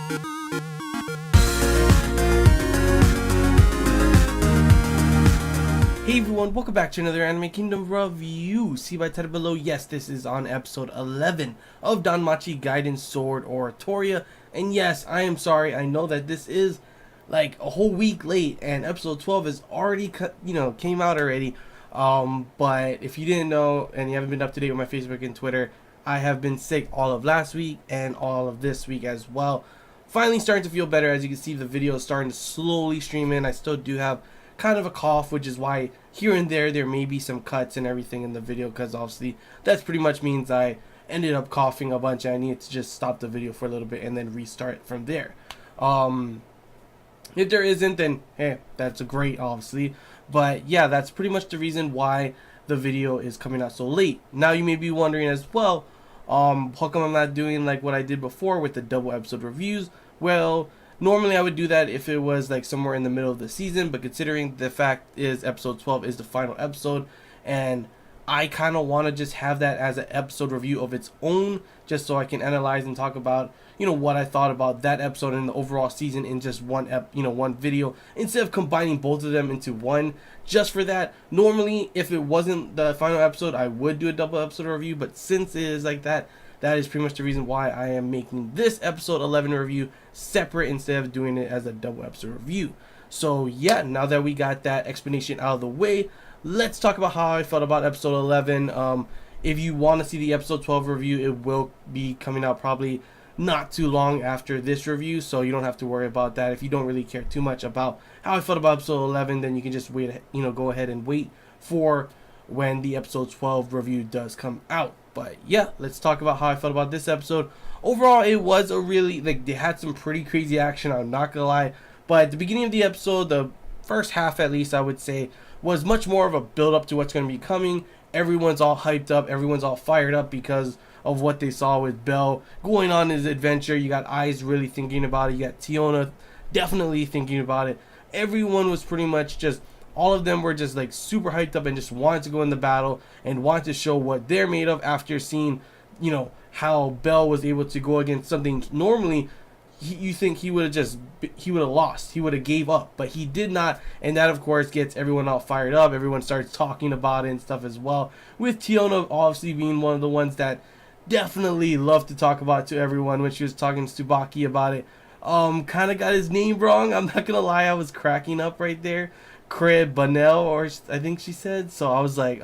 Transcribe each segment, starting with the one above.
Hey everyone, welcome back to another Anime Kingdom review. See by title below, yes, this is on episode 11 of DanMachi Gaiden Sword Oratoria. And yes, I am sorry, I know that this is like a whole week late and episode 12 is already came out already. But if you didn't know and you haven't been up to date with my Facebook and Twitter, I have been sick all of last week and all of this week as well. Finally starting to feel better. As you can see, the video is starting to slowly stream in. I still do have kind of a cough, which is why here and there may be some cuts and everything in the video, because obviously that's pretty much means I ended up coughing a bunch and I need to just stop the video for a little bit and then restart from there. If there isn't, then hey, that's great, obviously. But yeah, that's pretty much the reason why the video is coming out so late. Now you may be wondering as well, how come I'm not doing like what I did before with the double episode reviews? Well, normally I would do that if it was like somewhere in the middle of the season, but considering the fact is episode 12 is the final episode, and I kind of want to just have that as an episode review of its own, just so I can analyze and talk about, you know, what I thought about that episode and the overall season in just one video, instead of combining both of them into one just for that. Normally, if it wasn't the final episode, I would do a double episode review, but since it is like that, that is pretty much the reason why I am making this episode 11 review separate instead of doing it as a double episode review. So yeah, now that we got that explanation out of the way, let's talk about how I felt about episode 11. If you want to see the episode 12 review, it will be coming out probably not too long after this review, so you don't have to worry about that. If you don't really care too much about how I felt about episode 11, then you can just wait, go ahead and wait for when the episode 12 review does come out. But yeah, let's talk about how I felt about this episode. Overall, it was a really, they had some pretty crazy action, I'm not gonna lie. But at the beginning of the episode, the first half at least, I would say, was much more of a build up to what's going to be coming. Everyone's all hyped up, everyone's all fired up because of what they saw with Bell going on his adventure. You got Eyes really thinking about it, you got Tiona definitely thinking about it. Everyone was pretty much just, all of them were just like super hyped up and just wanted to go in the battle and wanted to show what they're made of after seeing, you know, how Bell was able to go against something normally you think he would have lost, he would have gave up, but he did not. And that of course gets everyone all fired up. Everyone starts talking about it and stuff as well, with Tiona obviously being one of the ones that definitely loved to talk about it to everyone. When she was talking to Tsubaki about it, kind of got his name wrong, I'm not gonna lie, I was cracking up right there. Crib Banel, or I think she said. So I was like,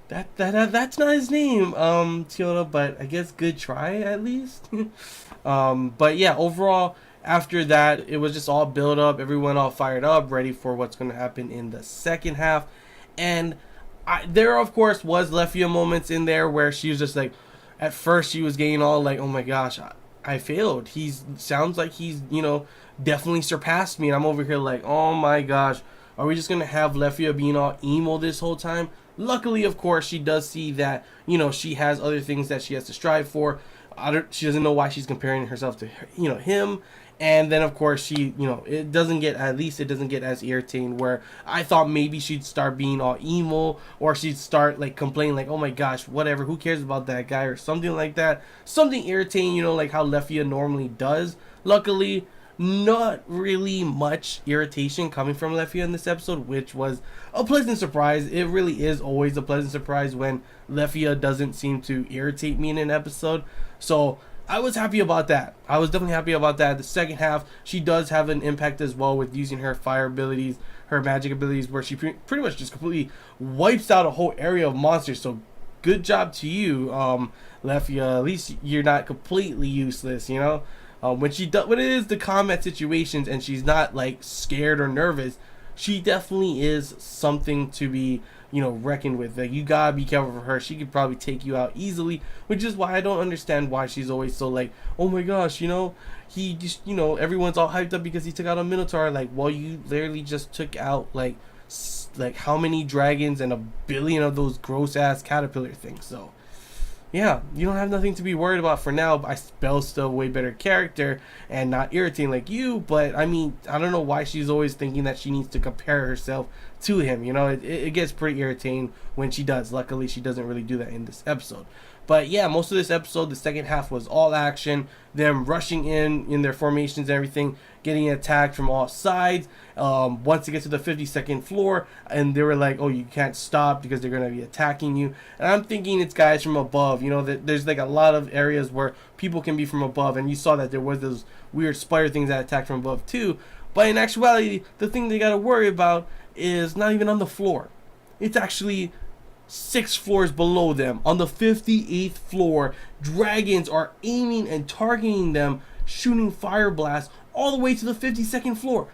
that's not his name, Tiona, but I guess good try at least. But yeah, overall, after that, it was just all build up, everyone all fired up, ready for what's going to happen in the second half. And there, of course, was Lefia moments in there where she was just like, at first she was getting all like, oh my gosh, I failed. Sounds like he's, definitely surpassed me. And I'm over here like, oh my gosh, are we just going to have Lefia being all emo this whole time? Luckily, of course, she does see that, she has other things that she has to strive for. She doesn't know why she's comparing herself to, him. And then, of course, she, it doesn't get as irritating, where I thought maybe she'd start being all emo, or she'd start, like, complaining, like, oh my gosh, whatever, who cares about that guy, or something like that. Something irritating, like how Lefia normally does. Luckily, not really much irritation coming from Lefia in this episode, which was a pleasant surprise. It really is always a pleasant surprise when Lefia doesn't seem to irritate me in an episode. So I was happy about that. I was definitely happy about that. The second half, she does have an impact as well with using her fire abilities, her magic abilities, where she pretty much just completely wipes out a whole area of monsters. So good job to you, Lefia. At least you're not completely useless, when it is the combat situations and she's not like scared or nervous, she definitely is something to be, reckoned with. Like, you gotta be careful for her. She could probably take you out easily, which is why I don't understand why she's always so like, oh my gosh, he just, everyone's all hyped up because he took out a Minotaur. Like, well, you literally just took out like how many dragons and 1 billion of those gross ass caterpillar things. So yeah, you don't have nothing to be worried about for now. Belle's still a way better character and not irritating like you, but I mean, I don't know why she's always thinking that she needs to compare herself to him. It gets pretty irritating when she does. Luckily, she doesn't really do that in this episode. But yeah, most of this episode, the second half was all action, them rushing in their formations and everything, getting attacked from all sides. Once they get to the 52nd floor, and they were like, oh, you can't stop because they're going to be attacking you. And I'm thinking it's guys from above. You know, that there's like a lot of areas where people can be from above, and you saw that there was those weird spider things that attacked from above too. But in actuality, the thing they got to worry about is not even on the floor. It's actually 6 floors below them. On the 58th floor, dragons are aiming and targeting them, shooting fire blasts all the way to the 52nd floor.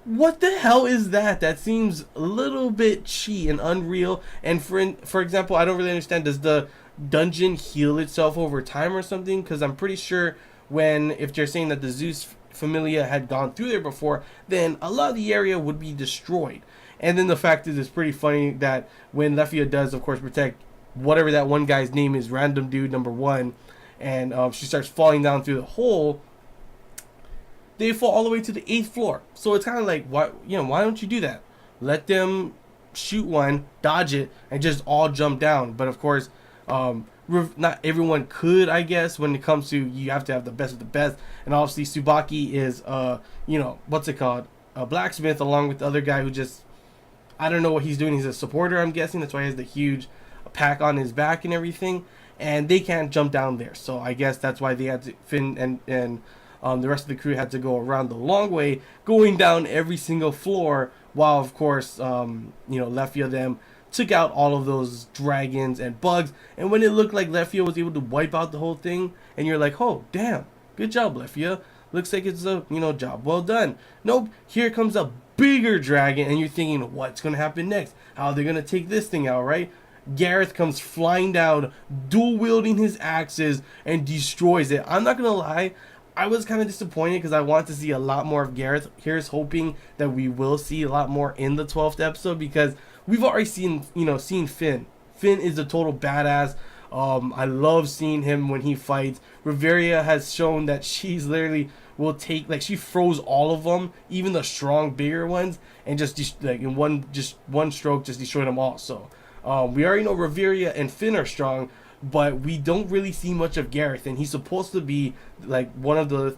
What the hell is that? That seems a little bit cheap and unreal. And for example, I don't really understand, does the dungeon heal itself over time or something? Because I'm pretty sure if you're saying that the Zeus Familia had gone through there before, then a lot of the area would be destroyed. And then the fact is, it's pretty funny that when Lefia does, of course, protect whatever that one guy's name is, random dude number 1, and she starts falling down through the hole, they fall all the way to the 8th floor. So it's kind of like, why don't you do that? Let them shoot one, dodge it, and just all jump down. But of course, not everyone could, I guess. When it comes to, you have to have the best of the best, and obviously Tsubaki is what's it called, a blacksmith, along with the other guy who just, I don't know what he's doing. He's a supporter, I'm guessing. That's why he has the huge pack on his back and everything, and they can't jump down there. So I guess that's why they had to, Finn and the rest of the crew had to go around the long way, going down every single floor, while of course Lefia them took out all of those dragons and bugs. And when it looked like Lefia was able to wipe out the whole thing, and you're like, oh damn, good job, Lefia. Looks like it's a job well done. Nope, here comes a bigger dragon, and you're thinking, what's gonna happen next? How are they gonna take this thing out, right? Gareth comes flying down, dual wielding his axes, and destroys it. I'm not gonna lie, I was kind of disappointed because I want to see a lot more of Gareth. Here's hoping that we will see a lot more in the 12th episode, because we've already seen Finn. Finn is a total badass. I love seeing him when he fights. Riveria has shown that she's literally will take, like, she froze all of them, even the strong, bigger ones, and just in one stroke just destroyed them all. So we already know Riveria and Finn are strong, but we don't really see much of Gareth, and he's supposed to be like one of the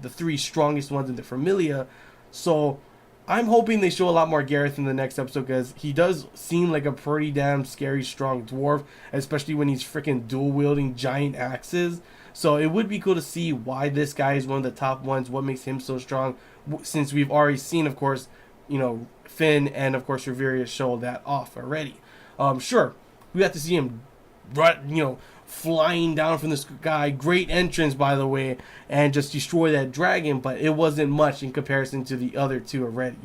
the 3 strongest ones in the Familia. So I'm hoping they show a lot more Gareth in the next episode, because he does seem like a pretty damn scary strong dwarf, especially when he's freaking dual wielding giant axes. So it would be cool to see why this guy is one of the top ones, what makes him so strong, since we've already seen, of course, Finn and of course Riveria show that off already. Sure, we got to see him flying down from the sky. Great entrance, by the way, and just destroy that dragon, but it wasn't much in comparison to the other 2 already,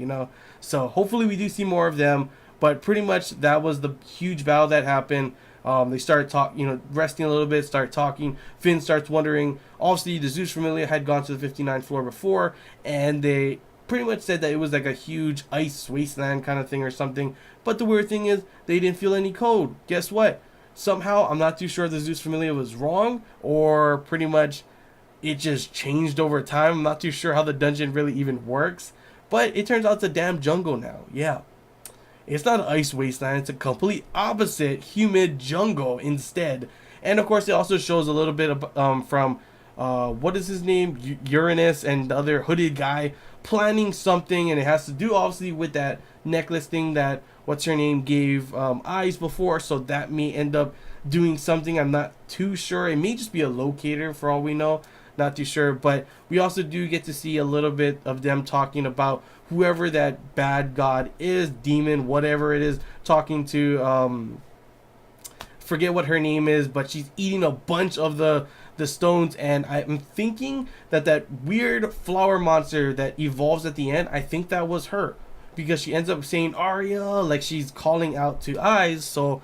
So hopefully we do see more of them, but pretty much that was the huge battle that happened. They started resting a little bit, start talking. Finn starts wondering, obviously the Zeus Familia had gone to the 59th floor before, and they pretty much said that it was like a huge ice wasteland kind of thing or something. But the weird thing is, they didn't feel any code. Guess what? Somehow, I'm not too sure if the Zeus Familia was wrong, or pretty much it just changed over time. I'm not too sure how the dungeon really even works, but it turns out it's a damn jungle now. Yeah, it's not an ice wasteland, it's a complete opposite, humid jungle instead. And of course, it also shows a little bit of, from what is his name, Uranus, and the other hooded guy planning something, and it has to do obviously with that necklace thing that what's her name gave eyes before. So that may end up doing something. I'm not too sure. It may just be a locator for all we know. Not too sure. But we also do get to see a little bit of them talking about whoever that bad god is, demon, whatever it is, talking to forget what her name is, but she's eating a bunch of the stones. And I'm thinking that weird flower monster that evolves at the end, I think that was her, because she ends up saying Aria, like she's calling out to eyes. So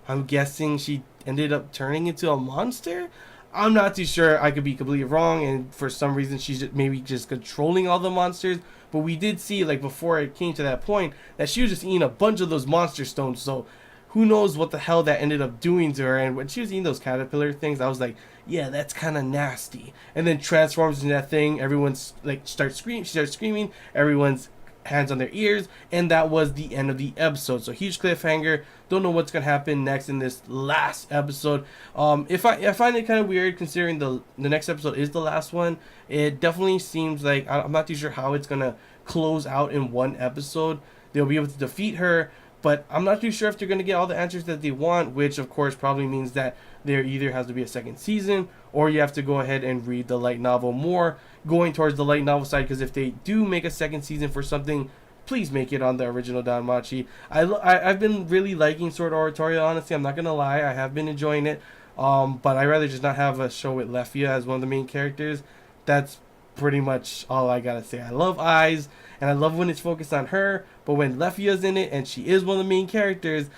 I'm guessing she ended up turning into a monster. I'm not too sure. I could be completely wrong, and for some reason she's maybe just controlling all the monsters. But we did see, like, before it came to that point, that she was just eating a bunch of those monster stones. So who knows what the hell that ended up doing to her. And when she was eating those caterpillar things, I was like, yeah, that's kind of nasty. And then transforms into that thing. Everyone's like starts screaming. She starts screaming. Everyone's hands on their ears, and that was the end of the episode. So huge cliffhanger. Don't know what's gonna happen next in this last episode. I find it kind of weird considering the next episode is the last one. It definitely seems like I'm not too sure how it's gonna close out in one episode. They'll be able to defeat her, but I'm not too sure if they're gonna get all the answers that they want, which of course probably means that there either has to be a second season, or you have to go ahead and read the light novel more, going towards the light novel side, because if they do make a second season for something, please make it on the original DanMachi. I've been really liking Sword Oratoria, honestly. I'm not gonna lie, I have been enjoying it. But I'd rather just not have a show with Lefia as one of the main characters. That's pretty much all I gotta say. I love Eyes, and I love when it's focused on her, but when Lefia's in it and she is one of the main characters,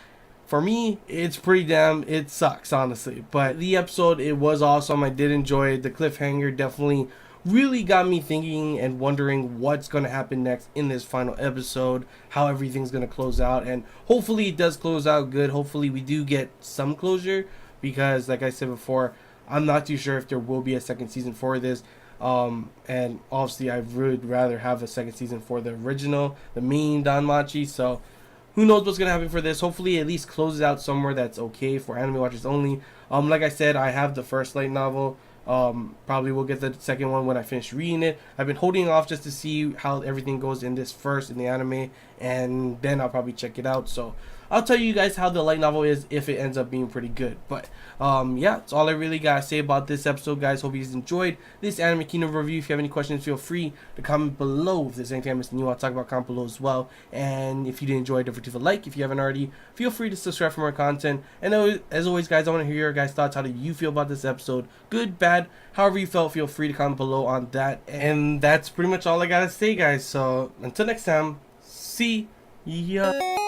for me, it's pretty damn, it sucks, honestly. But the episode, it was awesome. I did enjoy it. The cliffhanger definitely really got me thinking and wondering what's going to happen next in this final episode, how everything's going to close out, and hopefully it does close out good. Hopefully we do get some closure, because like I said before, I'm not too sure if there will be a second season for this. And obviously I would rather have a second season for the original, the main DanMachi. So who knows what's gonna happen for this. Hopefully it at least closes out somewhere that's okay for anime watchers only. Like I said, I have the first light novel. Probably will get the second one when I finish reading it. I've been holding off just to see how everything goes in this first in the anime, and then I'll probably check it out. So I'll tell you guys how the light novel is if it ends up being pretty good. But yeah, that's all I really gotta say about this episode, guys. Hope you guys enjoyed this Anime Kingdom review. If you have any questions, feel free to comment below. If there's anything I missed and you want to talk about, comment below as well. And if you did enjoy, don't forget to leave a like. If you haven't already, feel free to subscribe for more content. And as always, guys, I want to hear your guys' thoughts. How do you feel about this episode? Good, bad, however you felt, feel free to comment below on that. And that's pretty much all I gotta say, guys. So until next time, see ya.